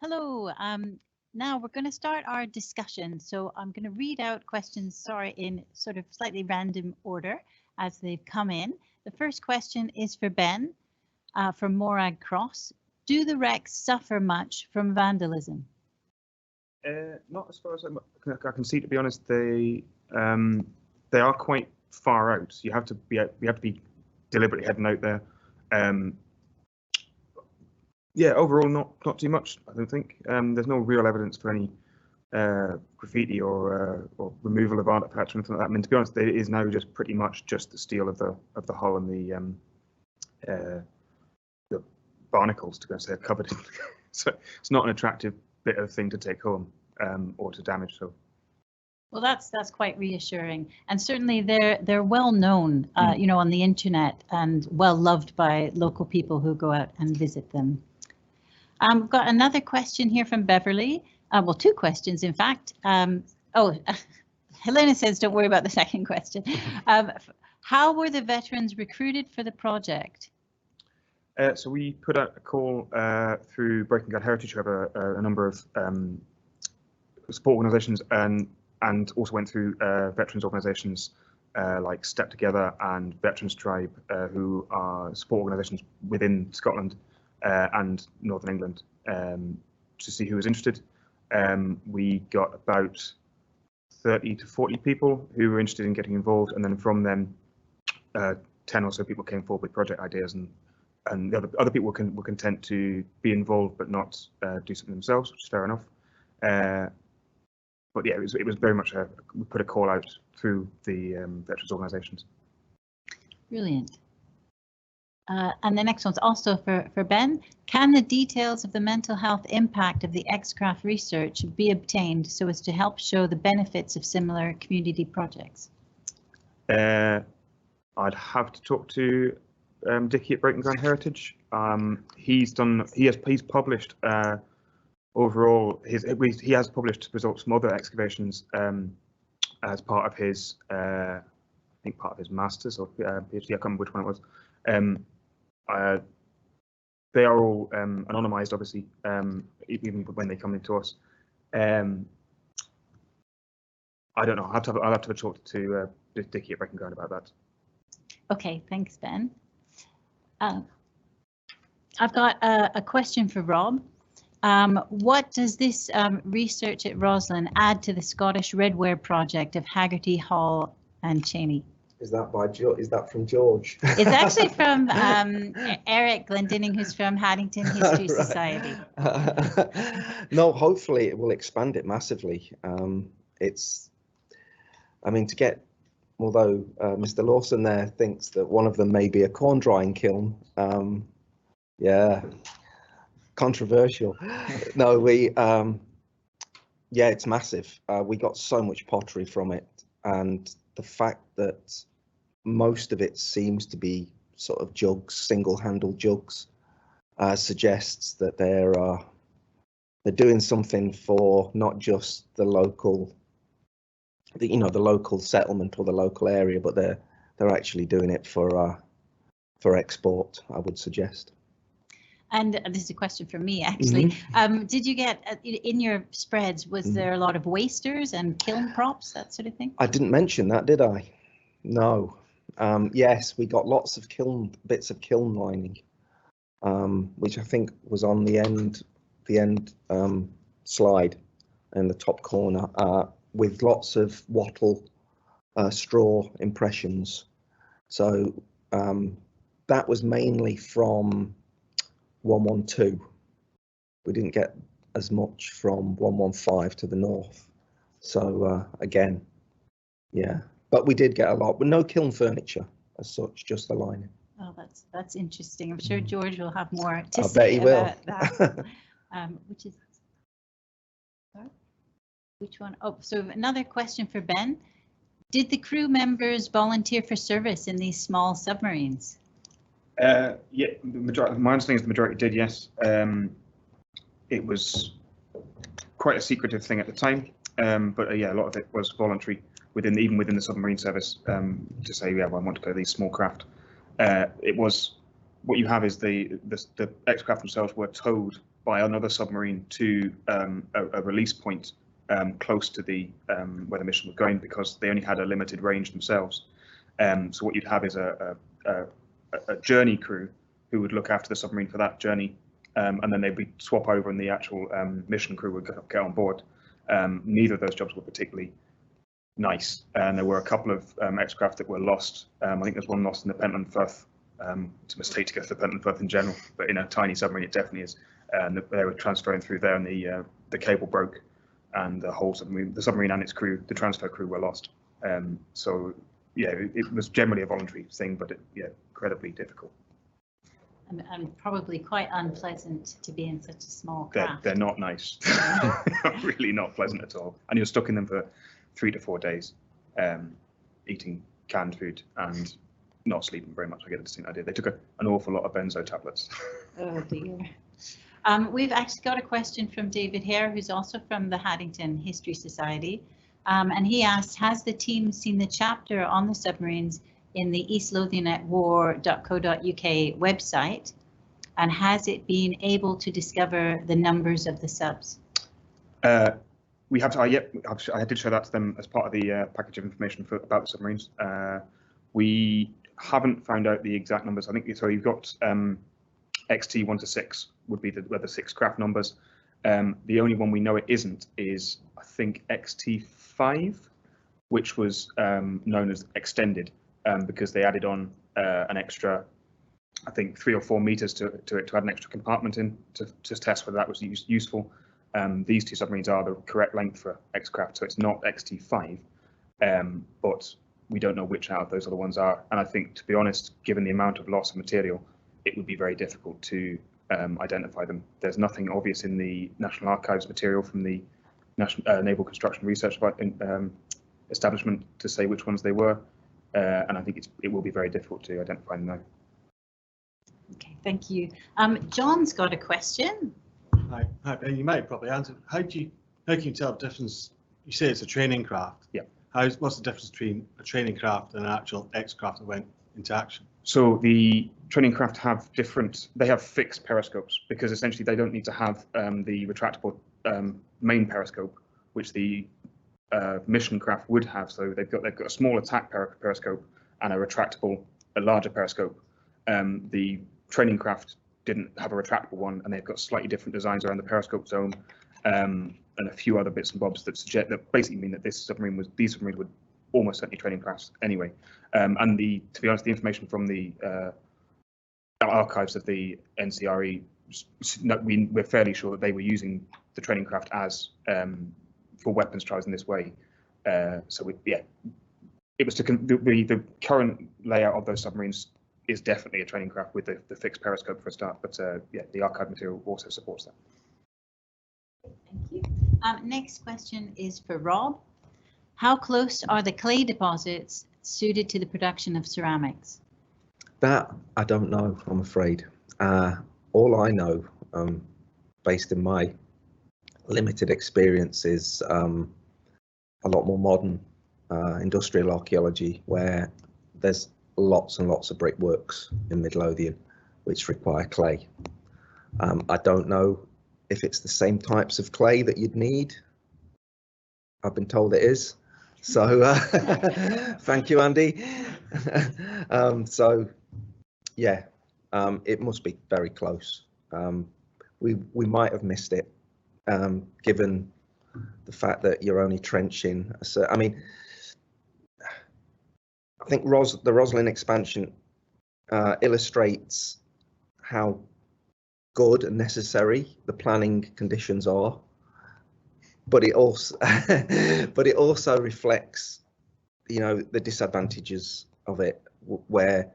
Hello. Now we're going to start our discussion. So I'm going to read out questions, sorry, in sort of slightly random order as they've come in. The first question is for Ben from Morag Cross. Do the wrecks suffer much from vandalism? Not as far as I can see. To be honest, they are quite far out. So you have to be deliberately heading out there. Yeah, overall, not too much. I don't think there's no real evidence for any graffiti or removal of artifacts or anything like that. I mean, to be honest, it is now just pretty much just the steel of the hull and the barnacles, to go say, are covered in. So it's not an attractive bit of thing to take home or to damage. So. Well, that's quite reassuring, and certainly they're well known, you know, on the internet and well loved by local people who go out and visit them. I've got another question here from Beverly. Well, two questions, in fact. Helena says, don't worry about the second question. How were the veterans recruited for the project? So we put out a call through Breaking Guard Heritage, who have a number of support organisations, and also went through veterans organisations like Step Together and Veterans Tribe, who are support organisations within Scotland and Northern England, to see who was interested. We got about 30 to 40 people who were interested in getting involved, and then from them 10 or so people came forward with project ideas, and the other people were content to be involved but not do something themselves, which is fair enough. But yeah, it was very much we put a call out through the veterans organisations. Brilliant. And the next one's also for Ben. Can the details of the mental health impact of the Xcraft research be obtained so as to help show the benefits of similar community projects? I'd have to talk to Dickie at Breaking Ground Heritage. He's published overall he has published results from other excavations as part of his I think part of his masters or PhD. I can't remember which one it was. They are all anonymised, obviously, even when they come into us. I don't know. I'll have to talk to Dickie at Breaking Ground about that. Okay, thanks, Ben. I've got a question for Rob. What does this research at Roslin add to the Scottish Redware project of Haggerty, Hall and Cheney? Is that by George? Is that from George? It's actually from Eric Glendinning, who's from Haddington History Society. No, hopefully it will expand it massively. I mean, although Mr. Lawson there thinks that one of them may be a corn drying kiln. Yeah, controversial. No, yeah, it's massive. We got so much pottery from it, and the fact that most of it seems to be sort of jugs, single-handle jugs, suggests that they're doing something for not just the local, the local settlement or the local area, but they're actually doing it for export, I would suggest. And this is a question for me, actually. Did you get, in your spreads, was there a lot of wasters and kiln props, that sort of thing? I didn't mention that, did I? No. Yes, we got lots of bits of kiln lining, which I think was on the end slide in the top corner, with lots of wattle straw impressions. So that was mainly from 112. We didn't get as much from 115 to the north. So again, yeah, but we did get a lot, but no kiln furniture as such, just the lining. Oh, that's interesting. I'm sure George will have more to say bet he about will. that. Which one? Oh, so another question for Ben. Did the crew members volunteer for service in these small submarines? Yeah, my understanding is the majority did, yes. It was quite a secretive thing at the time, but yeah, a lot of it was voluntary even within the submarine service, to say, yeah, well, I want to go to these small craft. It was, what you have is the Xcraft themselves were towed by another submarine to a release point close to the where the mission was going, because they only had a limited range themselves. So what you'd have is a journey crew who would look after the submarine for that journey, and then they'd swap over, and the actual mission crew would get on board. Neither of those jobs were particularly nice, and there were a couple of Xcraft that were lost. I think there's one lost in the Pentland Firth. It's a mistake to go to the Pentland Firth in general, but in a tiny submarine it definitely is. And they were transferring through there, and the cable broke, and the whole submarine and its crew, the transfer crew, were lost. So yeah, it was generally a voluntary thing, but incredibly difficult. And probably quite unpleasant to be in such a small craft. They're not nice. Really not pleasant at all. And you're stuck in them for 3 to 4 days, eating canned food and not sleeping very much. I get a distinct idea. They took an awful lot of benzo tablets. Oh dear. We've actually got a question from David Hare, who's also from the Haddington History Society. And he asked, has the team seen the chapter on the submarines in the eastlothianatwar.co.uk website? And has it been able to discover the numbers of the subs? We have to, I did show that to them as part of the package of information about the submarines. We haven't found out the exact numbers. I think so. You've got XT 1 to 6 would be the 6 craft numbers. The only one we know it isn't is, I think, XT 5, which was known as extended, because they added on an extra, I think, 3 or 4 meters to it to add an extra compartment in to test whether that was useful. These 2 submarines are the correct length for Xcraft, so it's not XT 5, but we don't know which out of those other ones are. And I think, to be honest, given the amount of loss of material, it would be very difficult to identify them. There's nothing obvious in the National Archives material from the Naval Construction Research establishment to say which ones they were, and I think it will be very difficult to identify them now. Okay, thank you. John's got a question. Hi, you might probably answer. How can you tell the difference? You say it's a training craft. Yeah. What's the difference between a training craft and an actual Xcraft that went into action? So the training craft have they have fixed periscopes, because essentially they don't need to have the retractable main periscope, which the mission craft would have. So they've got a small attack periscope and a larger periscope. The training craft didn't have a retractable one, and they've got slightly different designs around the periscope zone, and a few other bits and bobs that basically mean that these submarines would almost certainly training crafts anyway. And to be honest, the information from the archives of the NCRE, we're fairly sure that they were using the training craft as for weapons trials in this way. So it was the current layout of those submarines is definitely a training craft with the fixed periscope for a start, but the archive material also supports that. Thank you. Next question is for Rob. How close are the clay deposits suited to the production of ceramics? That I don't know, I'm afraid. All I know, based in my limited experience, is a lot more modern industrial archaeology, where there's lots and lots of brickworks in Midlothian which require clay. I don't know if it's the same types of clay that you'd need. I've been told it is. So thank you, Andy. So yeah, it must be very close. We might have missed it, given the fact that you're only trenching. I mean, I think the Roslin expansion illustrates how good and necessary the planning conditions are, but it also reflects, the disadvantages of it, where,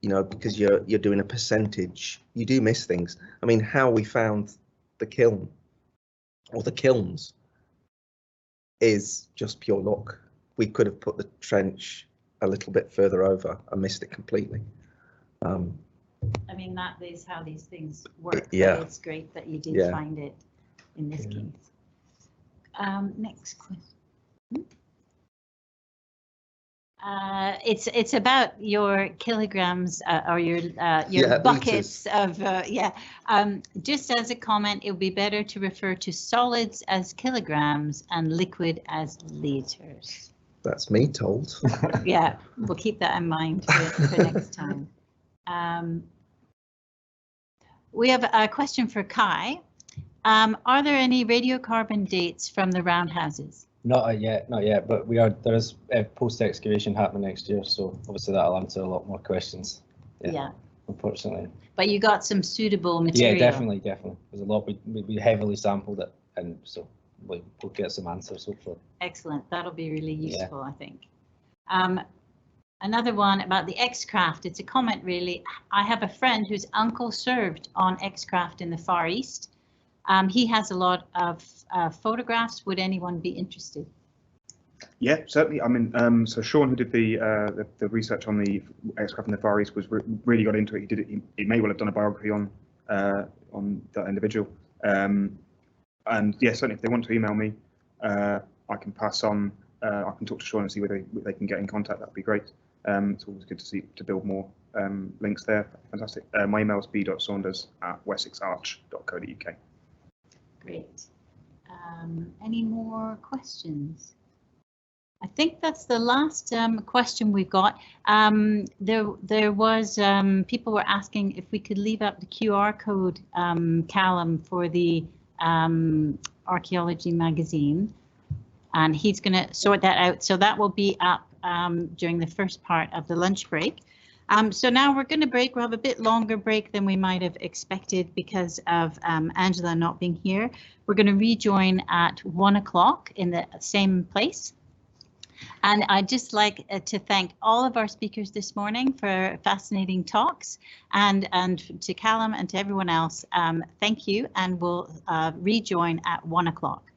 because you're doing a percentage, you do miss things. I mean, how we found the kiln or the kilns is just pure luck. We could have put the trench a little bit further over and missed it completely. I mean, that is how these things work. Yeah. It's great that you did find it in this case. Next question. It's about your kilograms or your Yeah, buckets of just as a comment, it would be better to refer to solids as kilograms and liquid as liters. That's me told. Yeah, we'll keep that in mind for next time. We have a question for Kai. Are there any radiocarbon dates from the roundhouses? Not yet, but there is post-excavation happening next year, so obviously that'll answer a lot more questions. Yeah. Unfortunately. But you got some suitable material. Yeah, definitely. There's a lot, we heavily sampled it, and so we'll get some answers hopefully. Excellent, that'll be really useful, I think. Another one about the Xcraft, it's a comment really. I have a friend whose uncle served on Xcraft in the Far East. He has a lot of photographs. Would anyone be interested? Yeah, certainly. I mean, so Sean, who did the research on the Xcraft in the Far East, was really got into it. He did it. He may well have done a biography on that individual. And yeah, certainly, if they want to email me, I can pass on. I can talk to Sean and see whether they can get in contact. That'd be great. It's always good to build more links there. Fantastic. My email is b.saunders@wessexarch.co.uk. Great. Any more questions? I think that's the last question we've got. There was people were asking if we could leave up the QR code, Callum, for the Archaeology magazine, and he's going to sort that out. So that will be up during the first part of the lunch break. So now we're going to break. We'll have a bit longer break than we might have expected because of Angela not being here. We're going to rejoin at 1 o'clock in the same place. And I'd just like to thank all of our speakers this morning for fascinating talks, and to Callum and to everyone else, thank you, and we'll rejoin at 1 o'clock.